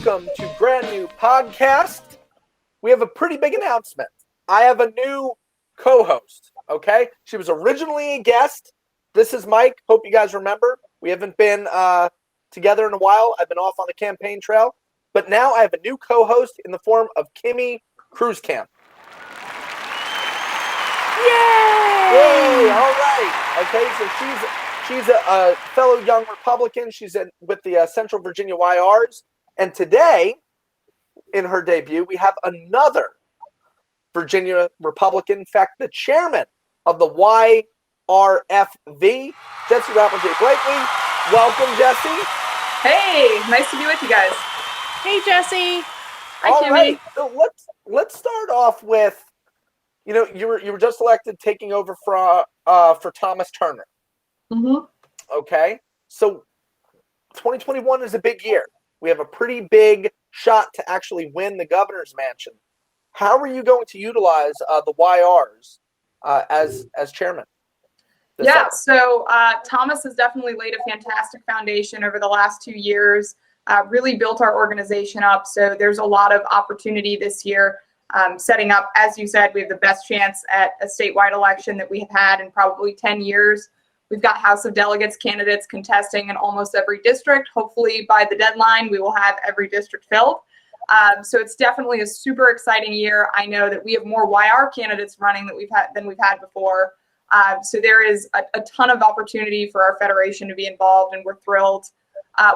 welcome to brand new podcast. We have a pretty big announcement. I have a new co-host, okay? She was originally a guest. This is Mike. Hope you guys remember. We haven't been together in a while. I've been off on the campaign trail. But now I have a new co-host in the form of Kimmy Kruskamp. Yay! All right. Okay, so she's a fellow young Republican. She's with the Central Virginia YRs. And today, in her debut, we have another Virginia Republican, in fact, the chairman of the YRFV, Jessi Rapelje Blakely. Welcome, Jessi. Hey, nice to be with you guys. Hey, Jessi. Hi, All Kimmy. right. So let's start off with, you were just elected, taking over for Thomas Turner. Mm-hmm. Okay, so 2021 is a big year. We have a pretty big shot to actually win the governor's mansion. How are you going to utilize the YRs as chairman? So Thomas has definitely laid a fantastic foundation over the last 2 years, really built our organization up. So there's a lot of opportunity this year, setting up, as you said, we have the best chance at a statewide election that we have had in probably 10 years. We've got House of Delegates candidates contesting in almost every district. Hopefully by the deadline, we will have every district filled. So it's definitely a super exciting year. I know that we have more YR candidates running than we've had before. So there is a ton of opportunity for our federation to be involved, and we're thrilled.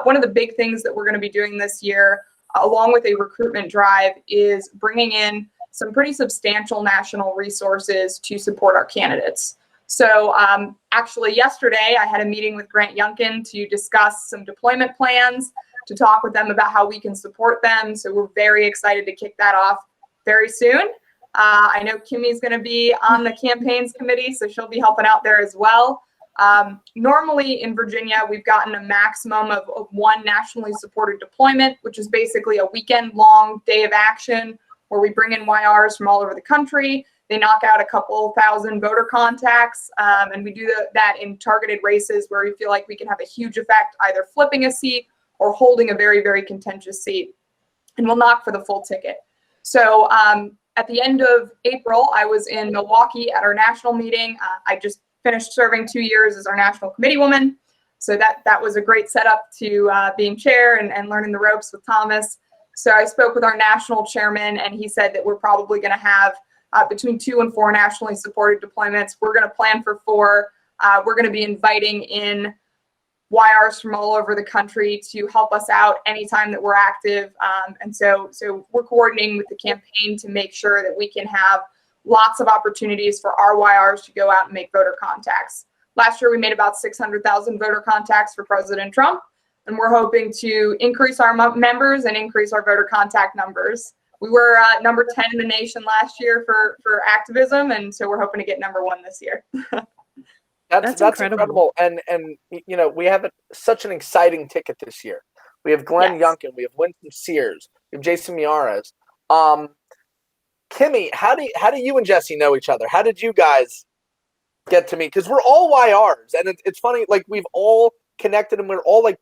One of the big things that we're going to be doing this year, along with a recruitment drive, is bringing in some pretty substantial national resources to support our candidates. So actually yesterday I had a meeting with Grant Youngkin to discuss some deployment plans, to talk with them about how we can support them. So we're very excited to kick that off very soon. I know Kimmy's going to be on the campaigns committee, so she'll be helping out there as well. Normally in Virginia, we've gotten a maximum of one nationally supported deployment, which is basically a weekend-long day of action where we bring in YRs from all over the country. They knock out a couple thousand voter contacts, and we do that in targeted races where we feel like we can have a huge effect, either flipping a seat or holding a very, very contentious seat. And we'll knock for the full ticket. So at the end of April, I was in Milwaukee at our national meeting. I just finished serving 2 years as our national committee woman. So that was a great setup to being chair and learning the ropes with Thomas. So I spoke with our national chairman, and he said that we're probably going to have between 2 and 4 nationally supported deployments. We're going to plan for 4. We're going to be inviting in YRs from all over the country to help us out anytime that we're active. And so we're coordinating with the campaign to make sure that we can have lots of opportunities for our YRs to go out and make voter contacts. Last year, we made about 600,000 voter contacts for President Trump, and we're hoping to increase our members and increase our voter contact numbers. We were number 10 in the nation last year for activism, and so we're hoping to get number 1 this year. That's incredible. And we have such an exciting ticket this year. We have Glenn Youngkin, we have Winston Sears, we have Jason Miaras. Kimmy, how do you and Jessi know each other? How did you guys get to meet? Because we're all YRs, and it's funny, like we've all connected, and we're all like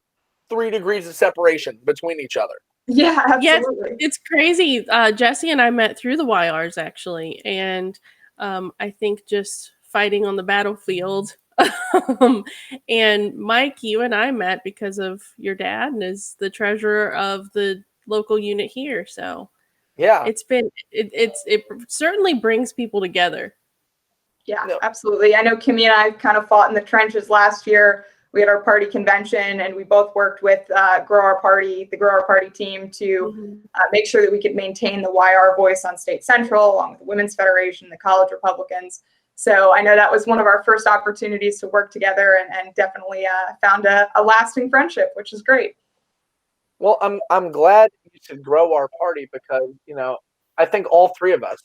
3 degrees of separation between each other. Yeah, absolutely. Yeah, it's crazy. Jessi and I met through the YRs, actually, and I think just fighting on the battlefield. And Mike, you and I met because of your dad, and is the treasurer of the local unit here. So yeah, it certainly brings people together. Yeah, absolutely. I know Kimmy and I kind of fought in the trenches last year. We had our party convention, and we both worked with the Grow Our Party team to make sure that we could maintain the YR voice on State Central, along with the Women's Federation, the College Republicans. So I know that was one of our first opportunities to work together, and definitely found a lasting friendship, which is great. Well, I'm glad you should grow our party because, I think all 3 of us,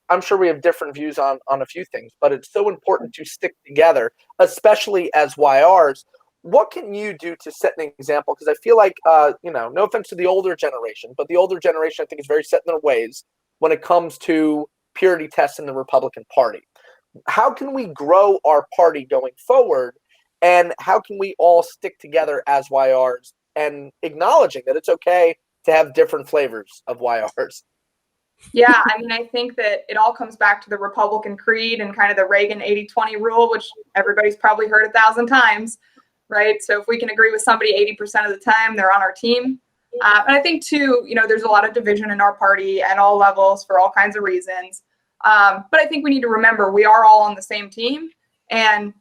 I'm sure we have different views on a few things, but it's so important to stick together, especially as YRs. What can you do to set an example? Because I feel like, no offense to the older generation, but the older generation, I think, is very set in their ways when it comes to purity tests in the Republican Party. How can we grow our party going forward, and how can we all stick together as YRs and acknowledging that it's okay to have different flavors of YRs. Yeah, I mean, I think that it all comes back to the Republican creed and kind of the Reagan 80-20 rule, which everybody's probably heard 1,000 times, right? So if we can agree with somebody 80% of the time, they're on our team. And I think, too, there's a lot of division in our party at all levels for all kinds of reasons. But I think we need to remember we are all on the same team. And,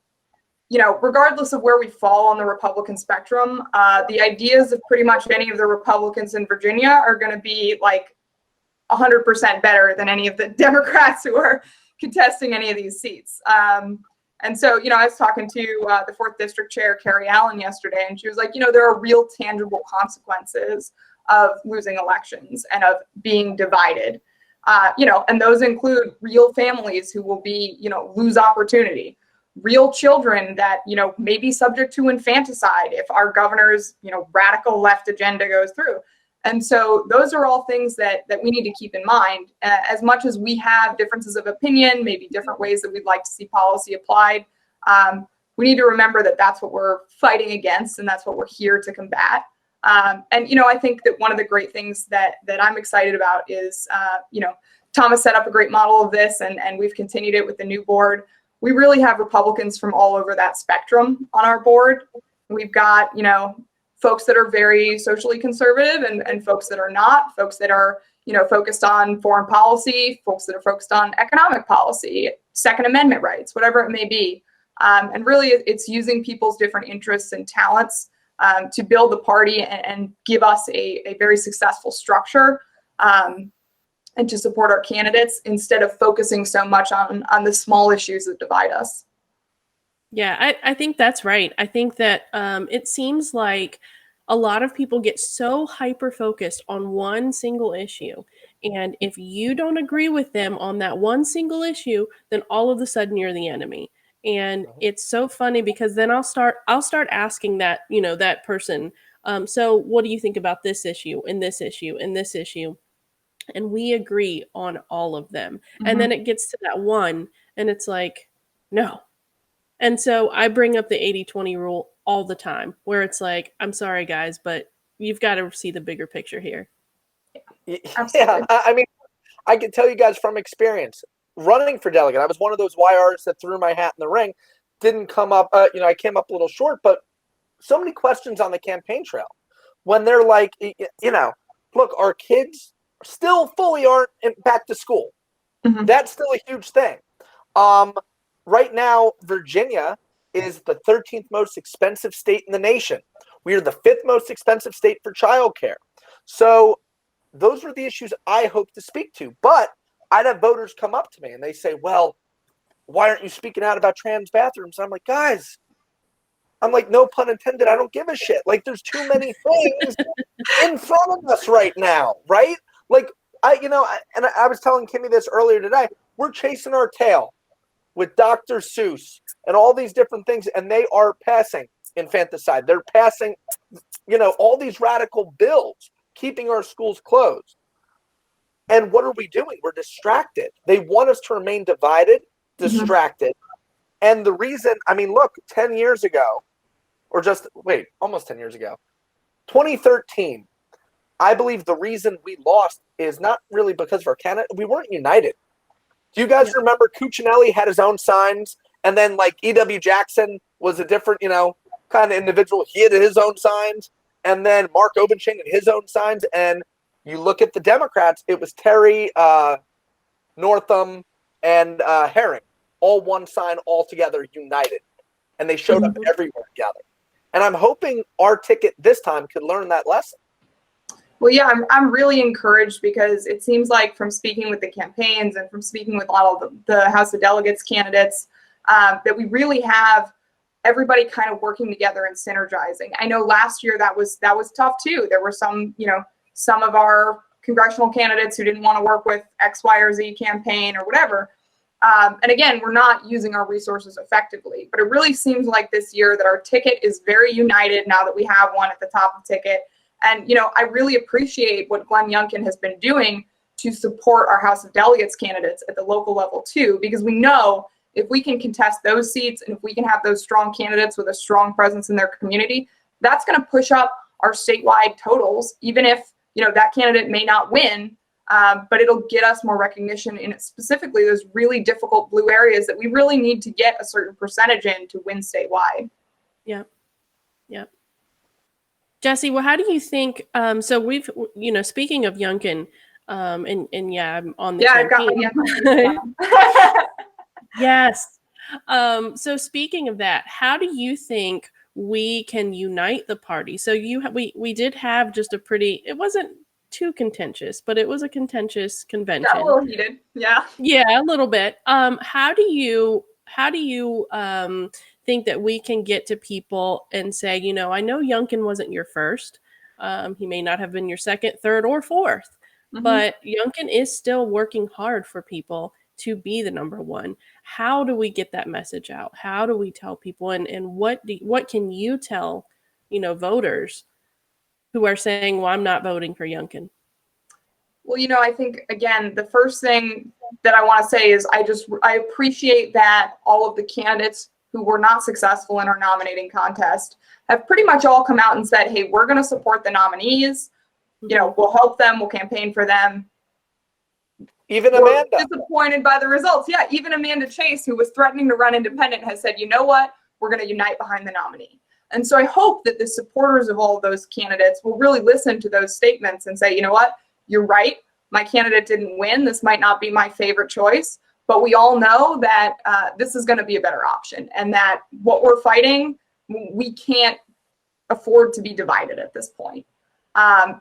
regardless of where we fall on the Republican spectrum, the ideas of pretty much any of the Republicans in Virginia are going to be like 100% better than any of the Democrats who are contesting any of these seats. And so, I was talking to the 4th District Chair, Carrie Allen, yesterday, and she was like, there are real tangible consequences of losing elections and of being divided, and those include real families who will be, lose opportunity, real children that, may be subject to infanticide if our governor's, radical left agenda goes through. And so those are all things that we need to keep in mind. As much as we have differences of opinion, maybe different ways that we'd like to see policy applied, we need to remember that that's what we're fighting against and that's what we're here to combat. And, I think that one of the great things that I'm excited about is, Thomas set up a great model of this and we've continued it with the new board. We really have Republicans from all over that spectrum on our board. We've got, folks that are very socially conservative and folks that are not, folks that are, focused on foreign policy, folks that are focused on economic policy, Second Amendment rights, whatever it may be. And really it's using people's different interests and talents to build the party and give us a very successful structure and to support our candidates instead of focusing so much on the small issues that divide us. Yeah, I think that's right. I think that it seems like a lot of people get so hyper-focused on one single issue. And if you don't agree with them on that one single issue, then all of a sudden you're the enemy. And it's so funny because then I'll start asking that, that person, so what do you think about this issue and this issue and this issue? And we agree on all of them. Mm-hmm. And then it gets to that one and it's like, no. And so I bring up the 80-20 rule all the time where it's like, I'm sorry, guys, but you've got to see the bigger picture here. Yeah, I mean, I can tell you guys from experience, running for delegate, I was one of those YRs that threw my hat in the ring, didn't come up, I came up a little short, but so many questions on the campaign trail when they're like, look, our kids still fully aren't back to school. Mm-hmm. That's still a huge thing. Right now, Virginia is the 13th most expensive state in the nation. We are the 5th most expensive state for childcare. So those are the issues I hope to speak to. But I'd have voters come up to me and they say, well, why aren't you speaking out about trans bathrooms? I'm like, guys, no pun intended, I don't give a shit. Like, there's too many things in front of us right now, right? Like, I was telling Kimmy this earlier today. We're chasing our tail with Dr. Seuss and all these different things, and they are passing infanticide. They're passing, all these radical bills, keeping our schools closed. And what are we doing? We're distracted. They want us to remain divided, distracted. Mm-hmm. And the reason, 10 years ago, almost 10 years ago, 2013, I believe the reason we lost is not really because of our candidate. We weren't united. Do you guys remember Cuccinelli had his own signs, and then like E.W. Jackson was a different, kind of individual. He had his own signs, and then Mark Obenching had his own signs. And you look at the Democrats, it was Terry, Northam, and Herring, all one sign, all together, united, and they showed up everywhere together. And I'm hoping our ticket this time could learn that lesson. Well, yeah, I'm really encouraged because it seems like from speaking with the campaigns and from speaking with all of the House of Delegates candidates, that we really have everybody kind of working together and synergizing. I know last year that was tough too. There were some of our congressional candidates who didn't want to work with X, Y, or Z campaign or whatever. And again, we're not using our resources effectively, but it really seems like this year that our ticket is very united now that we have one at the top of the ticket. And, I really appreciate what Glenn Youngkin has been doing to support our House of Delegates candidates at the local level too, because we know if we can contest those seats and if we can have those strong candidates with a strong presence in their community, that's going to push up our statewide totals, even if that candidate may not win, but it'll get us more recognition in specifically those really difficult blue areas that we really need to get a certain percentage in to win statewide. Yep. Yep. Jessi, well, how do you think, so we've, speaking of Youngkin, and yeah, I'm on the campaign. Yes. So speaking of that, how do you think we can unite the party? So we did have just it wasn't too contentious, but it was a contentious convention. Got a little heated. Yeah. Yeah, a little bit. How do you think that we can get to people and say, I know Youngkin wasn't your first. He may not have been your second, third, or fourth, but Youngkin is still working hard for people to be the number one. How do we get that message out? How do we tell people? And what can you tell, voters who are saying, well, I'm not voting for Youngkin? Well, I think, again, the first thing that I want to say is I appreciate that all of the candidates who were not successful in our nominating contest have pretty much all come out and said, hey, we're going to support the nominees. We'll help them. We'll campaign for them. Even Amanda. Disappointed by the results. Yeah, even Amanda Chase, who was threatening to run independent, has said, you know what? We're going to unite behind the nominee. And so I hope that the supporters of all of those candidates will really listen to those statements and say, you know what? You're right. My candidate didn't win. This might not be my favorite choice, but we all know that this is going to be a better option, and that what we're fighting, we can't afford to be divided at this point.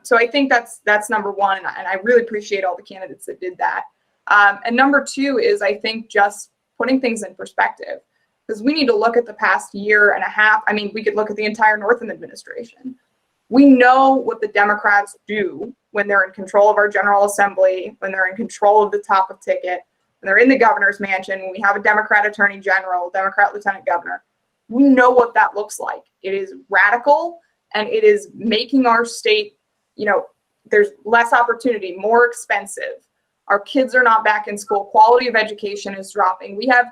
So I think that's number one, and I really appreciate all the candidates that did that. And number two is, I think, just putting things in perspective, because we need to look at the past year and a half. I mean, we could look at the entire Northam administration. We know what the Democrats do when they're in control of our General Assembly, when they're in control of the top of ticket, when they're in the governor's mansion, when we have a Democrat attorney general, Democrat lieutenant governor. We know what that looks like. It is radical, and it is making our state, there's less opportunity, more expensive. Our kids are not back in school. Quality of education is dropping. We have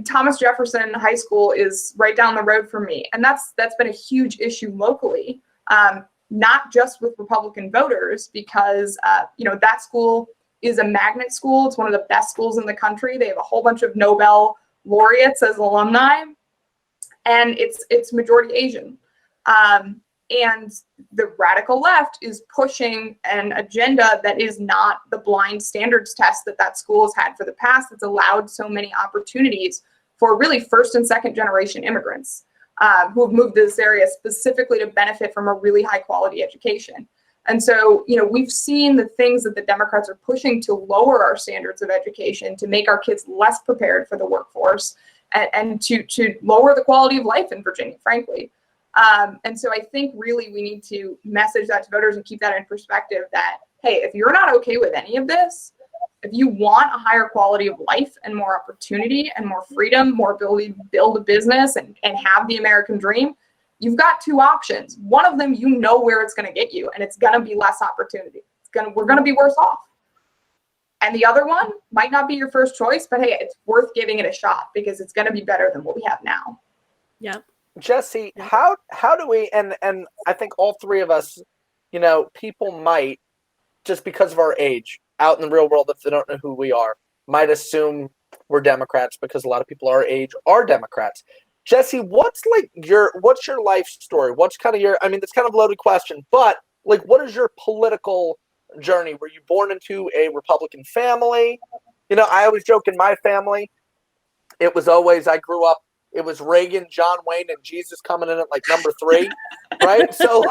Thomas Jefferson High School is right down the road from me, and that's been a huge issue locally. Not just with Republican voters, because that school is a magnet school. It's one of the best schools in the country. They have a whole bunch of Nobel laureates as alumni, and it's majority Asian. And the radical left is pushing an agenda that is not the blind standards test that school has had for the past. It's allowed so many opportunities for really first and second generation immigrants who have moved to this area specifically to benefit from a really high quality education. And so, we've seen the things that the Democrats are pushing to lower our standards of education, to make our kids less prepared for the workforce, and to lower the quality of life in Virginia, frankly. And so I think really we need to message that to voters and keep that in perspective that, hey, if you're not okay with any of this, if you want a higher quality of life and more opportunity and more freedom, more ability to build a business and have the American dream, you've got two options. One of them, where it's going to get you, and it's going to be less opportunity. We're going to be worse off. And the other one might not be your first choice, but hey, it's worth giving it a shot because it's going to be better than what we have now. Yeah. Jessi, how do we, and I think all three of us, people might, just because of our age, out in the real world, if they don't know who we are, might assume we're Democrats because a lot of people our age are Democrats. Jessi, what's your life story? What's kind of it's kind of a loaded question, but what is your political journey? Were you born into a Republican family? I always joke in my family, it was always, I grew up, it was Reagan, John Wayne, and Jesus coming in at number 3, right? So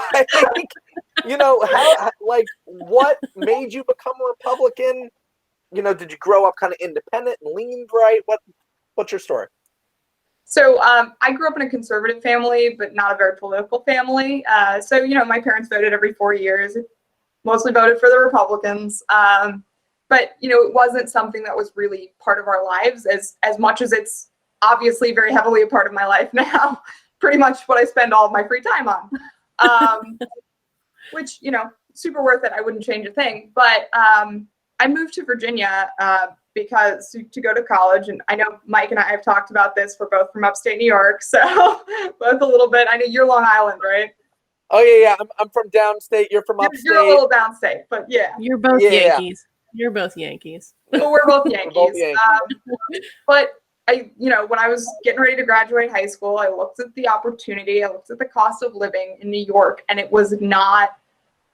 what made you become a Republican? Did you grow up kind of independent and leaned right? What's your story? So I grew up in a conservative family, but not a very political family. So my parents voted every 4 years, mostly voted for the Republicans. But it wasn't something that was really part of our lives as much as it's obviously very heavily a part of my life now. Pretty much what I spend all of my free time on, which, super worth it. I wouldn't change a thing. But I moved to Virginia because to go to college, and I know Mike and I have talked about this. We're both from upstate New York, so both a little bit. I know you're Long Island, right? Oh yeah. I'm from downstate. You're from upstate. You're a little downstate, but yeah. You're both Yankees. You're both Yankees. Well, we're both Yankees. We're both Yankees. But when I was getting ready to graduate high school, I looked at the opportunity. I looked at the cost of living in New York, and it was not.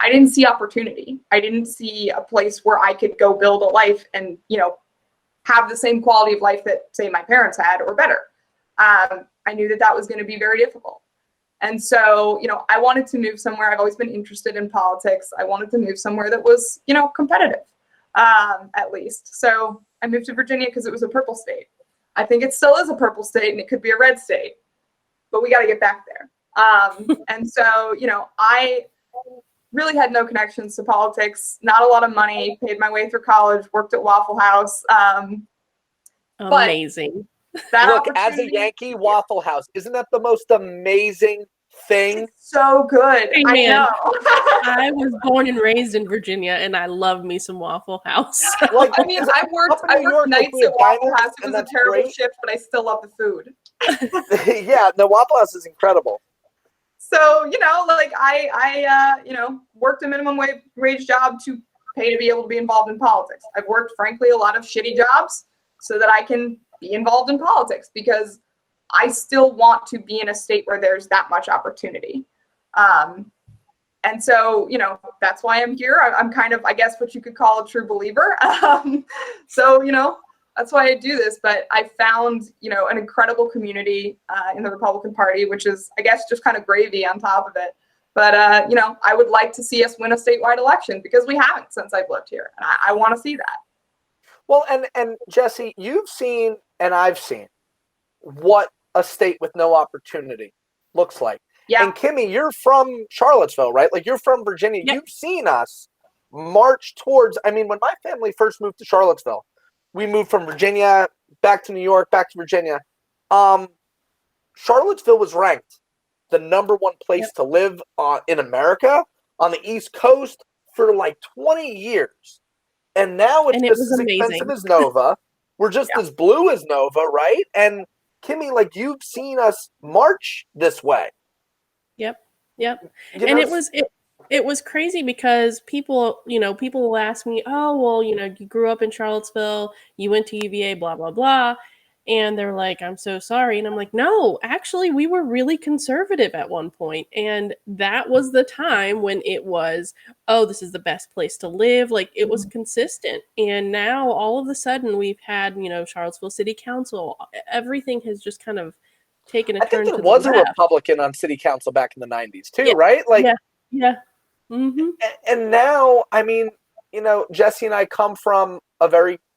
I didn't see opportunity. I didn't see a place where I could go build a life and have the same quality of life that, say, my parents had or better. I knew that was going to be very difficult. And so, I wanted to move somewhere. I've always been interested in politics. I wanted to move somewhere that was, competitive, at least. So I moved to Virginia because it was a purple state. I think it still is a purple state and it could be a red state, but we got to get back there. And so, I really had no connections to politics, not a lot of money, paid my way through college, worked at Waffle House. Amazing. Look, as a Yankee, Waffle House, isn't that the most amazing thing? It's so good. Hey, I know. I was born and raised in Virginia, and I love me some Waffle House. Like, I worked nights at Waffle House. It was a terrible shift, but I still love the food. Yeah, the Waffle House is incredible. So, I worked a minimum wage job to pay to be able to be involved in politics. I've worked, frankly, a lot of shitty jobs so that I can be involved in politics because I still want to be in a state where there's that much opportunity. And so, that's why I'm here. I'm kind of, I guess, what you could call a true believer. So, that's why I do this. But I found, an incredible community in the Republican Party, which is, I guess, just kind of gravy on top of it. But, I would like to see us win a statewide election because we haven't since I've lived here. And I want to see that. Well, and Jessi, you've seen and I've seen what a state with no opportunity looks like. Yeah. And Kimmy, you're from Charlottesville, right? Like, you're from Virginia. Yep. You've seen us march towards, when my family first moved to Charlottesville, we moved from Virginia back to New York, back to Virginia. Charlottesville was ranked the #1 place to live in America on the East Coast for like 20 years. And now it's just as expensive as Nova. We're just as blue as Nova, right? And Kimmy, like, you've seen us march this way. Yep. And it was crazy because people will ask me, oh, well, you grew up in Charlottesville, you went to UVA, blah, blah, blah. And they're like, I'm so sorry. And I'm like, no, actually, we were really conservative at one point. And that was the time when it was, oh, this is the best place to live. Like, it was consistent. And now all of a sudden we've had, Charlottesville City Council. Everything has just kind of taken a turn to the left. I think there was a Republican on City Council back in the 90s too, right? Like, yeah. Mm-hmm. And now, Jessi and I come from a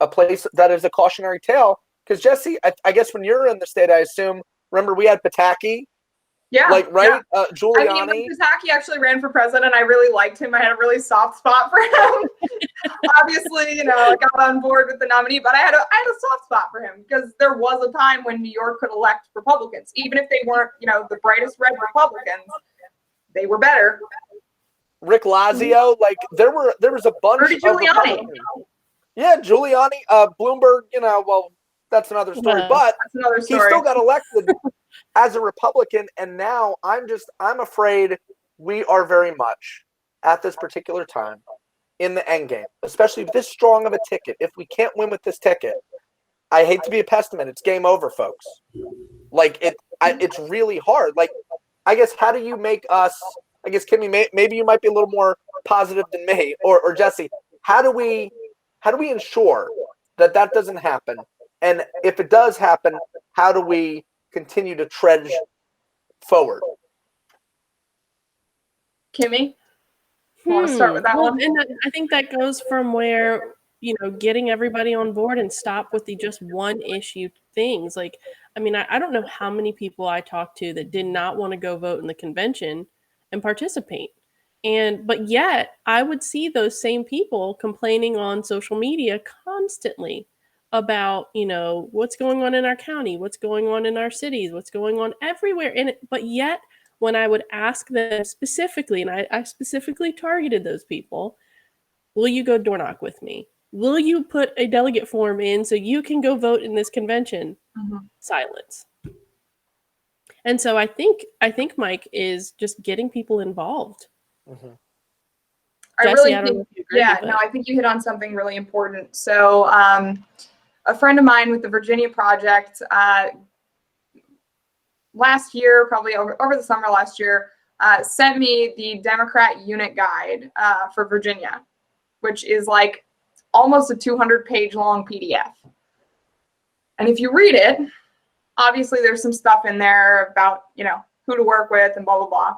place that is a cautionary tale. Because Jessi, I guess when you're in the state, I assume, remember we had Pataki? Yeah. Like, right? Yeah. Giuliani. Pataki actually ran for president. I really liked him. I had a really soft spot for him. Obviously, I got on board with the nominee, but I had a soft spot for him because there was a time when New York could elect Republicans. Even if they weren't, the brightest red Republicans, they were better. Rick Lazio, like, there was a bunch Rudy of Giuliani. Republicans. Yeah, Giuliani, Bloomberg, that's another story. Yeah, but that's another story. He still got elected as a Republican, and now I'm afraid we are very much at this particular time in the end game, especially this strong of a ticket. If we can't win with this ticket, I hate to be a pessimist, it's game over, folks. Like, it's really hard. Like, I guess, how do you make us? I guess, Kimmy, maybe you might be a little more positive than me, or Jessi. How do we ensure that doesn't happen? And if it does happen, how do we continue to trudge forward? Kimmy, you want to start with that one? And I think that goes from where, getting everybody on board and stop with the just one issue things. Like, I don't know how many people I talked to that did not want to go vote in the convention and participate. But yet I would see those same people complaining on social media constantly about, what's going on in our county, what's going on in our cities, what's going on everywhere in it. But yet when I would ask them specifically, and I specifically targeted those people, will you go door knock with me? Will you put a delegate form in so you can go vote in this convention? Mm-hmm. Silence. And so I think Mike is just getting people involved. Mm-hmm. I Jessi, really I don't think, know if you agree, yeah, but... no, I think you hit on something really important. So a friend of mine with the Virginia Project last year, probably over the summer last year, sent me the Democrat unit guide for Virginia, which is like almost a 200-page long PDF. And if you read it, obviously there's some stuff in there about, you know, who to work with and blah, blah, blah.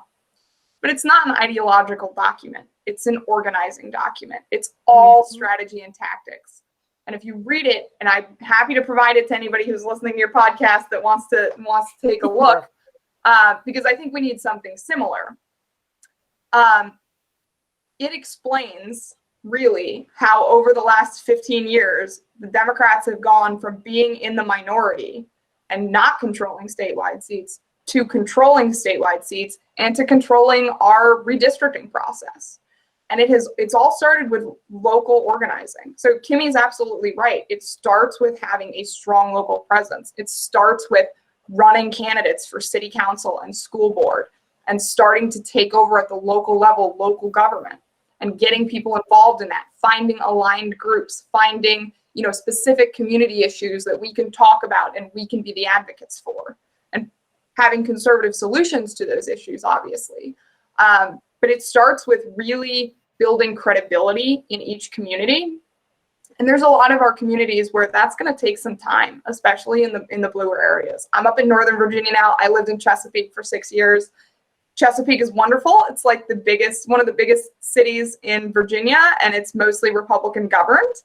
But it's not an ideological document. It's an organizing document. It's all strategy and tactics. And if you read it, and I'm happy to provide it to anybody who's listening to your podcast that wants to take a look, because I think we need something similar. It explains really how over the last 15 years, the Democrats have gone from being in the minority and not controlling statewide seats to controlling statewide seats and to controlling our redistricting process. And it's all started with local organizing. So Kimmy's absolutely right. It starts with having a strong local presence. It starts with running candidates for city council and school board and starting to take over at the local level, local government, and getting people involved in that, finding aligned groups, finding, you know, specific community issues that we can talk about and we can be the advocates for, and having conservative solutions to those issues, obviously. But it starts with really building credibility in each community. And there's a lot of our communities where that's going to take some time, especially in the bluer areas. I'm up in Northern Virginia now. I lived in Chesapeake for 6 years. Chesapeake is wonderful. It's like one of the biggest cities in Virginia, and it's mostly Republican governed.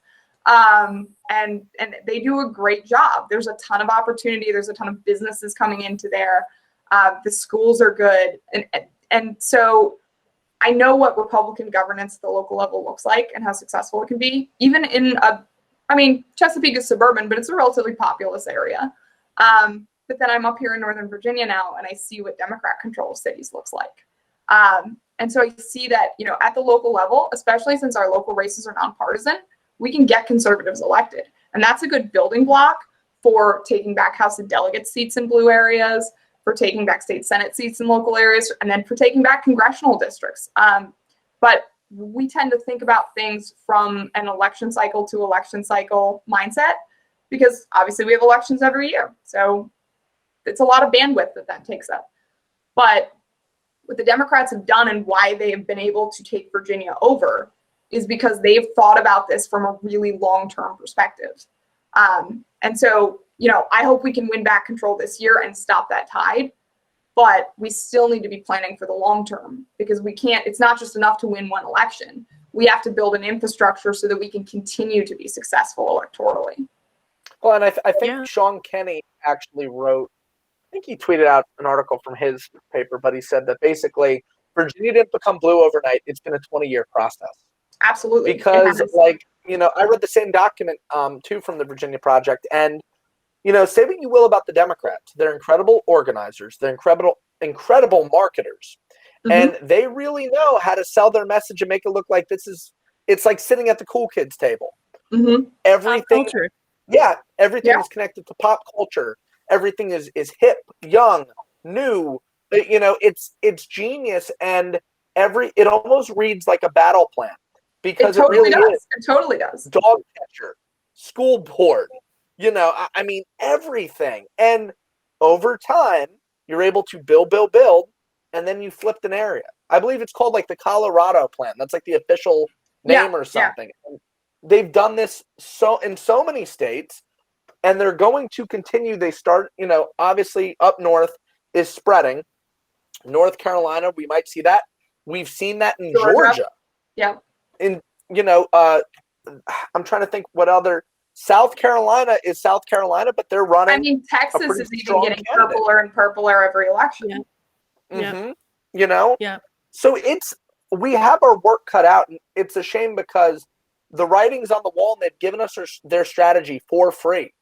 And they do a great job. There's a ton of opportunity. There's a ton of businesses coming into there. The schools are good. And so I know what Republican governance at the local level looks like and how successful it can be. Even in Chesapeake is suburban, but it's a relatively populous area. But then I'm up here in Northern Virginia now, and I see what Democrat control cities looks like. And so I see that, you know, at the local level, especially since our local races are nonpartisan, we can get conservatives elected. And that's a good building block for taking back House of Delegates seats in blue areas, for taking back state Senate seats in local areas, and then for taking back congressional districts. But we tend to think about things from an election cycle to election cycle mindset, because obviously we have elections every year. So it's a lot of bandwidth that takes up. But what the Democrats have done and why they have been able to take Virginia over is because they've thought about this from a really long-term perspective. And so, you know, I hope we can win back control this year and stop that tide, but we still need to be planning for the long term, because it's not just enough to win one election. We have to build an infrastructure so that we can continue to be successful electorally. Well, and I think Sean Kenney actually wrote, I think he tweeted out an article from his paper, but he said that basically Virginia didn't become blue overnight. It's been a 20-year process. Absolutely. Because, like, you know, I read the same document, too, from the Virginia Project. And, you know, say what you will about the Democrats. They're incredible organizers. They're incredible marketers. Mm-hmm. And they really know how to sell their message and make it look like it's like sitting at the cool kids table. Mm-hmm. Everything is connected to pop culture. Everything is hip, young, new. You know, it's genius, and it almost reads like a battle plan, because it really is. It totally does. Dog catcher, school board, you know, I mean, everything. And over time, you're able to build, and then you flipped an area. I believe it's called like the Colorado plan. That's like the official name or something. Yeah. They've done this in so many states, and they're going to continue. They start, you know, obviously up north is spreading. North Carolina, we might see that. We've seen that in Georgia. Yeah. In, you know, I'm trying to think what other. South Carolina is South Carolina, but they're running. I mean, Texas is even getting purpler and purpler every election. Yeah. Mm-hmm. You know? Yeah. So we have our work cut out, and it's a shame because the writing's on the wall, and they've given us their strategy for free.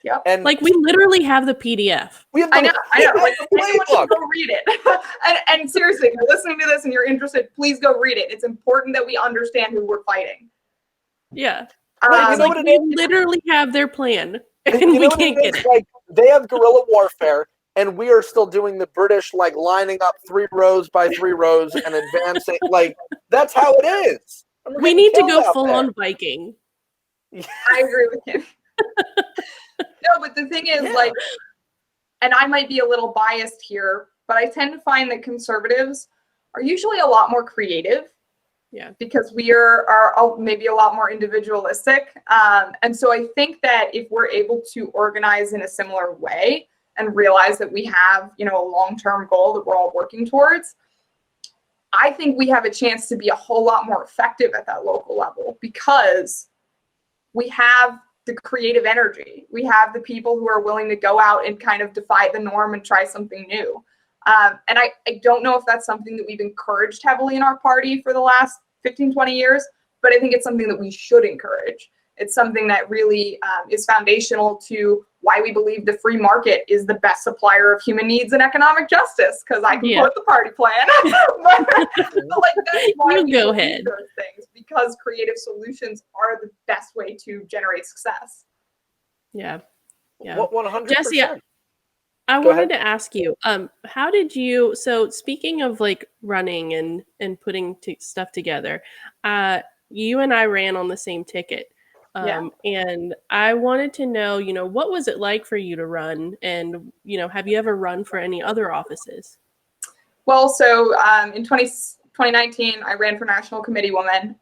Yeah. And like, we literally have the PDF. I know. Like, anyone should go read it. and seriously, if you're listening to this and you're interested, please go read it. It's important that we understand who we're fighting. Yeah. You know what it is? We literally have their plan, and we can't get it. Like, they have guerrilla warfare. and we are still doing the British, like, lining up 3 rows by 3 rows and advancing. Like, that's how it is. We need to go full on Viking. I agree with you. No, but the thing is, like, and I might be a little biased here, but I tend to find that conservatives are usually a lot more creative. Yeah. Because we are maybe a lot more individualistic. And so I think that if we're able to organize in a similar way and realize that we have, you know, a long-term goal that we're all working towards, I think we have a chance to be a whole lot more effective at that local level, because we have the creative energy. We have the people who are willing to go out and kind of defy the norm and try something new. And I don't know if that's something that we've encouraged heavily in our party for the last 15, 20 years, but I think it's something that we should encourage. It's something that really is foundational to why we believe the free market is the best supplier of human needs and economic justice, because I can quote the party plan. but like, that's why we go believe ahead. those things, because creative solutions are the best way to generate success. Yeah. 100%. Jessi, I wanted to ask you, how did you, so speaking of like running and putting stuff together, you and I ran on the same ticket. And I wanted to know, you know, what was it like for you to run? And, you know, have you ever run for any other offices? Well, so in 2019, I ran for National Committee Woman.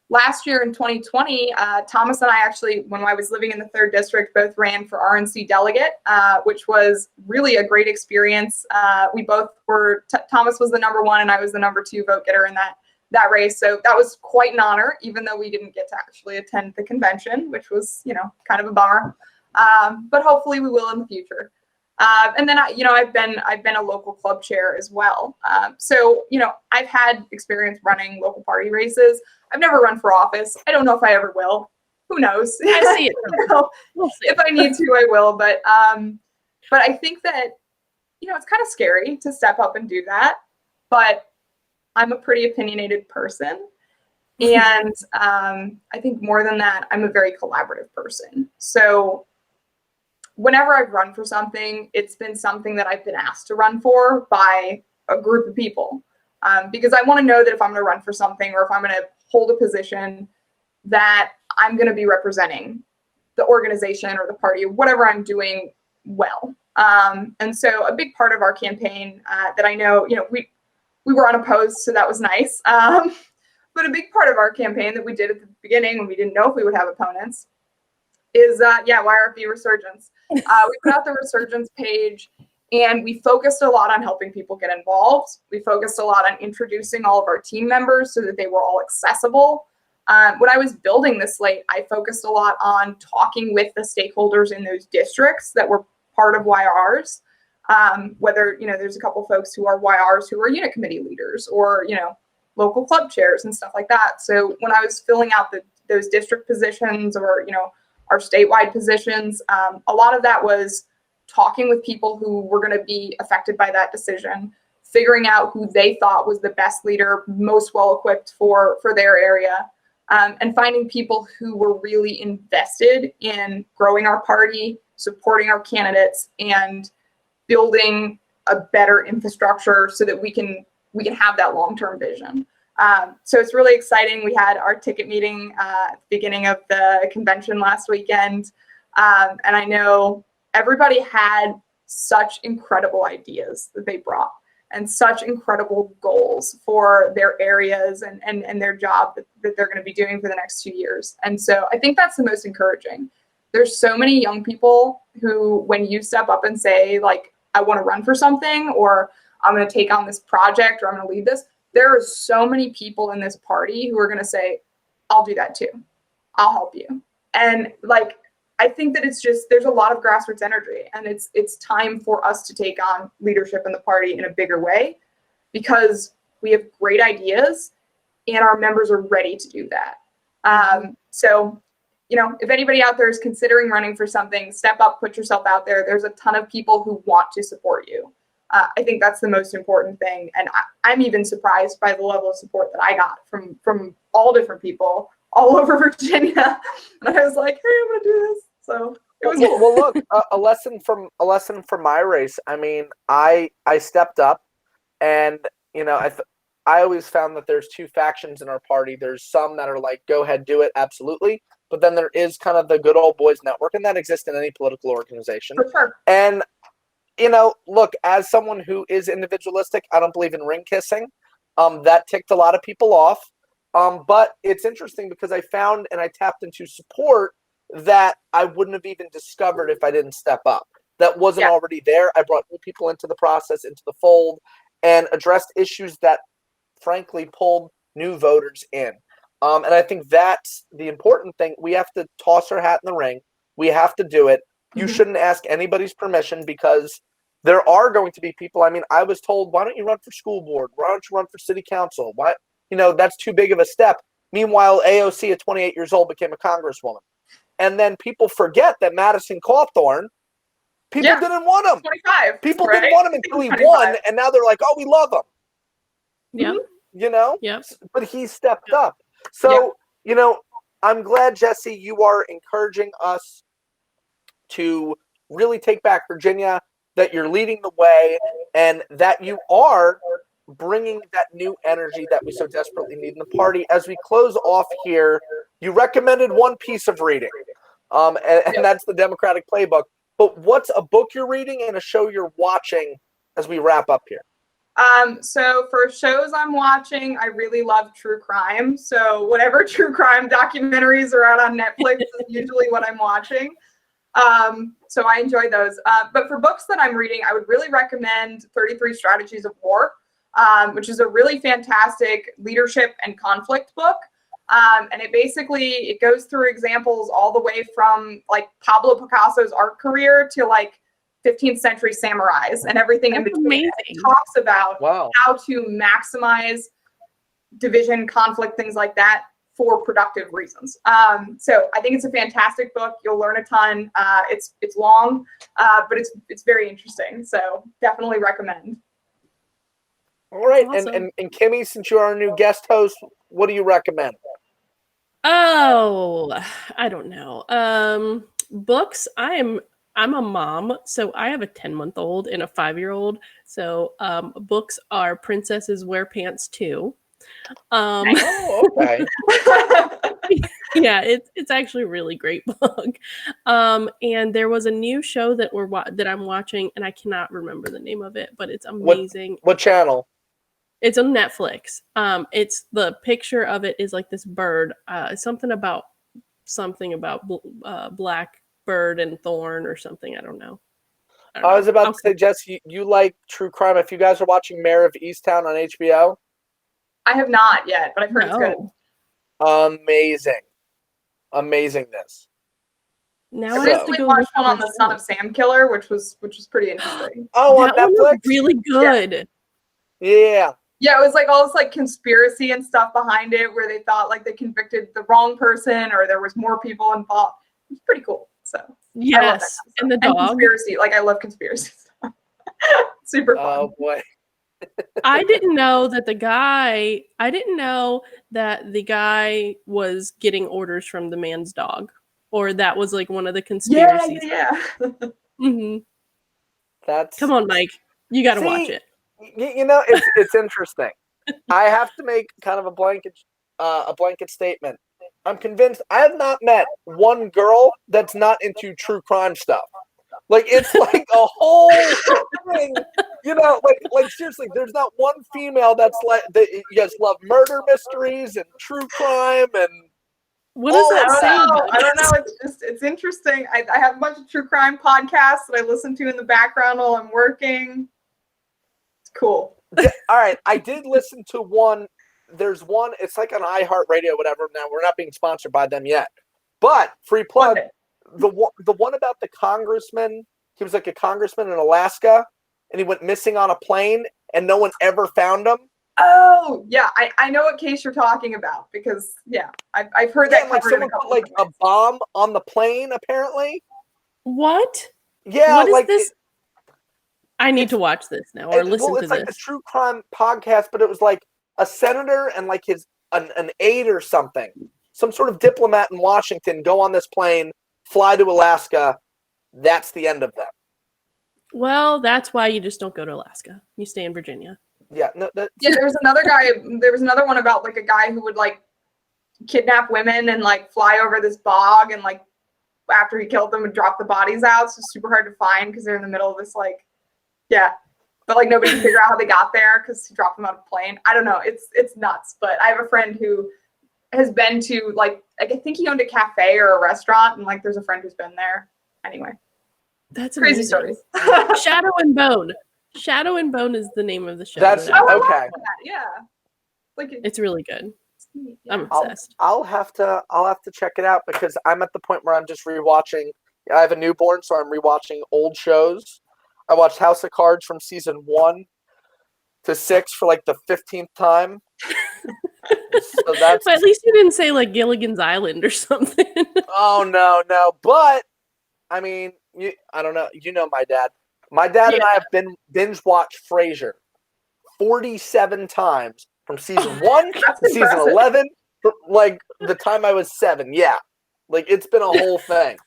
Last year in 2020, Thomas and I actually, when I was living in the 3rd District, both ran for RNC delegate, which was really a great experience. We both were, Thomas was the -- and I was the #2 vote getter in that race. So that was quite an honor, even though we didn't get to actually attend the convention, which was, you know, kind of a bummer. But hopefully we will in the future. And then I've been a local club chair as well. So, you know, I've had experience running local party races. I've never run for office. I don't know if I ever will. Who knows? I see it. We'll see. If I need to, I will. But I think that, you know, it's kind of scary to step up and do that. But I'm a pretty opinionated person. And I think more than that, I'm a very collaborative person. So whenever I've run for something, it's been something that I've been asked to run for by a group of people. Because I want to know that if I'm going to run for something, or if I'm going to hold a position, that I'm going to be representing the organization or the party or whatever I'm doing well. And so a big part of our campaign that I know, you know, we were unopposed, so that was nice. But a big part of our campaign that we did at the beginning, when we didn't know if we would have opponents, is YRFV Resurgence. We put out the Resurgence page, and we focused a lot on helping people get involved. We focused a lot on introducing all of our team members so that they were all accessible. When I was building this slate, I focused a lot on talking with the stakeholders in those districts that were part of YRs. Whether, you know, there's a couple folks who are YRs who are unit committee leaders, or, you know, local club chairs and stuff like that. So when I was filling out those district positions, or, you know, our statewide positions, a lot of that was talking with people who were going to be affected by that decision, figuring out who they thought was the best leader, most well-equipped for their area, and finding people who were really invested in growing our party, supporting our candidates, and building a better infrastructure so that we can have that long-term vision. So it's really exciting. We had our ticket meeting at the beginning of the convention last weekend. And I know everybody had such incredible ideas that they brought, and such incredible goals for their areas and their job that they're going to be doing for the next 2 years. And so I think that's the most encouraging. There's so many young people who, when you step up and say, like, I want to run for something, or I'm going to take on this project, or I'm going to lead this, there are so many people in this party who are going to say, I'll do that too. I'll help you. And like, I think that it's just, there's a lot of grassroots energy, and it's time for us to take on leadership in the party in a bigger way, because we have great ideas and our members are ready to do that. So, you know, if anybody out there is considering running for something, step up, put yourself out there. There's a ton of people who want to support you. I think that's the most important thing. And I'm even surprised by the level of support that I got from all different people all over Virginia. And I was like, hey, I'm going to do this. So Well, look, a lesson from my race. I mean, I stepped up, and I always found that there's two factions in our party. There's some that are like, go ahead, do it, absolutely. But then there is kind of the good old boys network, and that exists in any political organization. For sure. And look, as someone who is individualistic, I don't believe in ring kissing. That ticked a lot of people off. But it's interesting because I found and I tapped into support that I wouldn't have even discovered if I didn't step up. That wasn't already there. I brought new people into the process, into the fold, and addressed issues that, frankly, pulled new voters in. And I think that's the important thing. We have to toss our hat in the ring. We have to do it. You shouldn't ask anybody's permission because there are going to be people. I mean, I was told, why don't you run for school board? Why don't you run for city council? Why? That's too big of a step. Meanwhile, AOC at 28 years old became a congresswoman. And then people forget that Madison Cawthorn, people didn't want him. 25. People didn't want him until he won, and now they're like, oh, we love him. Yeah. But he stepped up. So, I'm glad, Jessi, you are encouraging us to really take back Virginia, that you're leading the way, and that you are bringing that new energy that we so desperately need in the party. As we close off here, you recommended one piece of reading, and that's the Democratic Playbook. But what's a book you're reading and a show you're watching as we wrap up here? So for shows I'm watching, I really love true crime. So whatever true crime documentaries are out on Netflix is usually what I'm watching. So I enjoy those. But for books that I'm reading, I would really recommend 33 Strategies of War, which is a really fantastic leadership and conflict book. And it goes through examples all the way from like Pablo Picasso's art career to like 15th century samurais and everything in between. It talks about how to maximize division, conflict, things like that for productive reasons. So I think it's a fantastic book. You'll learn a ton. It's long, but it's very interesting. So definitely recommend. All right. Awesome. And Kimmy, since you are our new guest host, what do you recommend? Oh, I don't know. Books. I'm a mom, so I have a 10-month-old and a 5-year-old. So books are Princesses Wear Pants Too. Oh, okay. Yeah, it's actually a really great book. And there was a new show that I'm watching, and I cannot remember the name of it, but it's amazing. What channel? It's on Netflix. It's the picture of it is like this bird. Something about black bird and thorn or something. I don't know. I was about to say, Jess, you like true crime. If you guys are watching Mayor of Easttown on HBO. I have not yet, but I've heard it's good. Amazingness. Now I recently watched one on the Son of Sam killer, which was pretty interesting. Oh, on Netflix? Really good. Yeah. Yeah, it was like all this like conspiracy and stuff behind it where they thought like they convicted the wrong person or there was more people involved. It was pretty cool. So yes, and the dog. And conspiracy, like I love conspiracy stuff. Super fun. Oh boy. I didn't know that the guy was getting orders from the man's dog, or that was like one of the conspiracies. Yeah. Mm-hmm. Come on, Mike. You got to watch it. It's interesting. I have to make kind of a blanket statement. I'm convinced I have not met one girl that's not into true crime stuff. Like it's like a whole thing, like seriously, there's not one female that's like that. You guys love murder mysteries and true crime and what does that say? I don't know. It's interesting. I have a bunch of true crime podcasts that I listen to in the background while I'm working. It's cool. All right, I did listen to one. There's one. It's like on iHeartRadio, whatever. Now we're not being sponsored by them yet, but free plug. The one about the congressman. He was like a congressman in Alaska, and he went missing on a plane, and no one ever found him. Oh yeah, I know what case you're talking about because I've heard that. Like someone put like a bomb on the plane, apparently. What? Yeah, what is like this? I need to watch this now or listen to this. It's like a true crime podcast, but it was like a senator and like an aide or something, some sort of diplomat in Washington, go on this plane, fly to Alaska, that's the end of them. Well, that's why you just don't go to Alaska. You stay in Virginia. Yeah, no, Yeah, there was another one about like a guy who would like kidnap women and like fly over this bog, and like after he killed them would drop the bodies out. So it's super hard to find because they're in the middle of this like, yeah. But like nobody can figure out how they got there because he dropped them out of a plane. I don't know. It's nuts. But I have a friend who has been to like I think he owned a cafe or a restaurant, and like there's a friend who's been there. Anyway. That's crazy amazing. stories. Shadow and Bone. Shadow and Bone is the name of the show. That's okay. Yeah, like it's really good. Yeah. I'm obsessed. I'll have to check it out because I'm at the point where I'm just rewatching. I have a newborn, so I'm rewatching old shows. I watched House of Cards from season 1 to 6 for like the 15th time. So that's. But at least you didn't say like Gilligan's Island or something. Oh no! But I mean, I don't know. You know my dad. My dad and I have been binge watched Frasier 47 times from season 1 to season 11. Like the time I was 7. Yeah, like it's been a whole thing.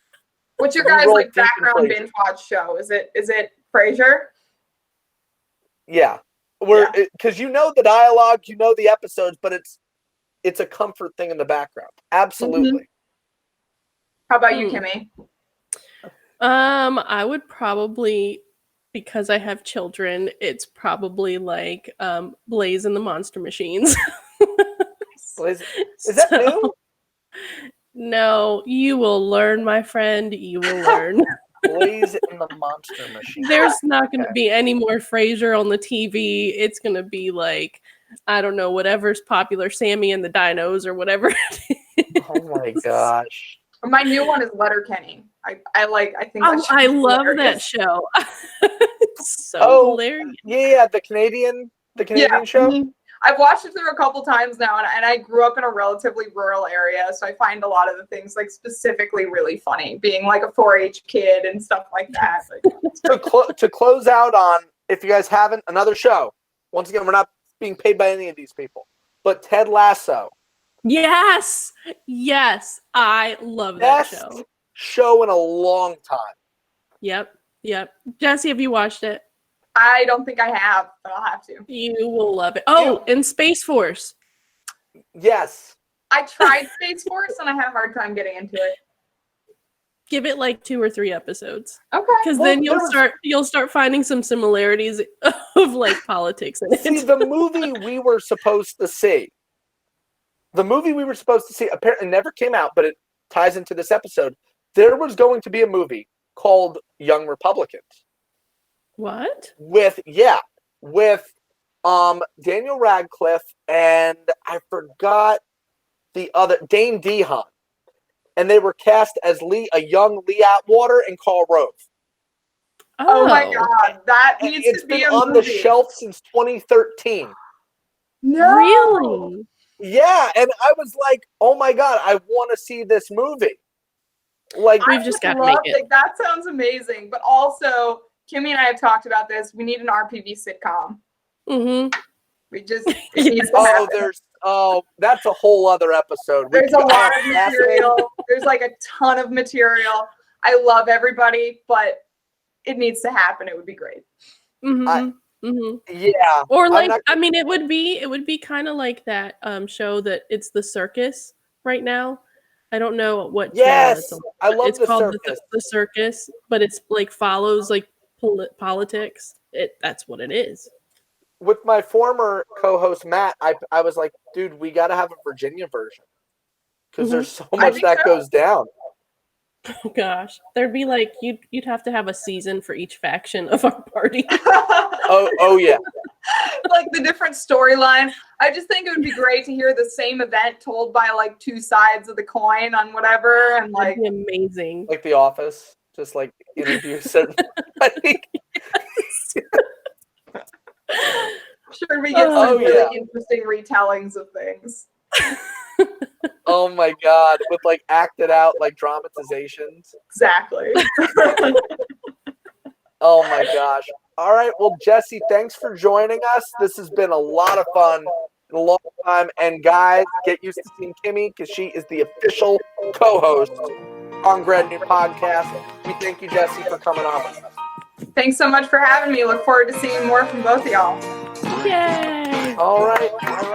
What's your guys' like background binge watch show? Is it Frasier? Yeah, because you know the dialogue, you know the episodes, but it's a comfort thing in the background. Absolutely. Mm-hmm. How about you, Kimmy? I would probably, because I have children, it's probably like Blaze and the Monster Machines. Blaze, is that new? No, you will learn, my friend. You will learn. Blaze and the Monster Machine. There's not going to be any more Frasier on the TV. It's going to be like, I don't know, whatever's popular, Sammy and the Dinos or whatever it is. Oh my gosh. My new one is Letterkenny. I think I love that show. It's so hilarious. Yeah, the Canadian show. Mm-hmm. I've watched it through a couple times now, and I grew up in a relatively rural area, so I find a lot of the things like specifically really funny, being like a 4-H kid and stuff like that. To close out on, if you guys haven't, another show. Once again, we're not being paid by any of these people, but Ted Lasso. Yes, I love that show in a long time. Yep. Jessi, have you watched it? I don't think I have, but I'll have to. You will love it. Oh, and Space Force. Yes. I tried Space Force and I had a hard time getting into it. Give it like 2 or 3 episodes. Okay. Because then you'll start finding some similarities of like politics in it. See, the movie we were supposed to see. Apparently never came out, but it ties into this episode. There was going to be a movie called Young Republicans. What? With Daniel Radcliffe and I forgot the other, Dane DeHaan. And they were cast as a young Lee Atwater and Karl Rove. Oh my God, that needs to be on the shelf since 2013. No. Really? Yeah, and I was like, "Oh my God, I want to see this movie." Like we've just got to make it. Like, that sounds amazing, but also Kimmy and I have talked about this. We need an RPV sitcom. Mm-hmm. It needs to happen. That's a whole other episode. There's a lot of material. There's like a ton of material. I love everybody, but it needs to happen. It would be great. Mm-hmm. Yeah. Or like, it would be kind of like that show that it's The Circus right now. I don't know what. Yes, I love it's The called Circus. The Circus, but it's like follows like politics. That's what it is. With my former co-host Matt, I was like, dude, we got to have a Virginia version because there's so much that goes down. Oh gosh, there'd be like you'd have to have a season for each faction of our party. oh yeah, like the different storylines. I just think it would be great to hear the same event told by like 2 sides of the coin on whatever, and like that'd be amazing. Like The Office, just like interview certain. Sure, we get some really interesting retellings of things. Oh my God, with like acted out like dramatizations. Exactly. Oh my gosh. All right, well, Jessi, thanks for joining us. This has been a lot of fun in a long time. And guys, get used to seeing Kimmy because she is the official co-host on Grad New Podcast. We thank you, Jessi, for coming on with us. Thanks so much for having me. Look forward to seeing more from both of y'all. Yay! All right.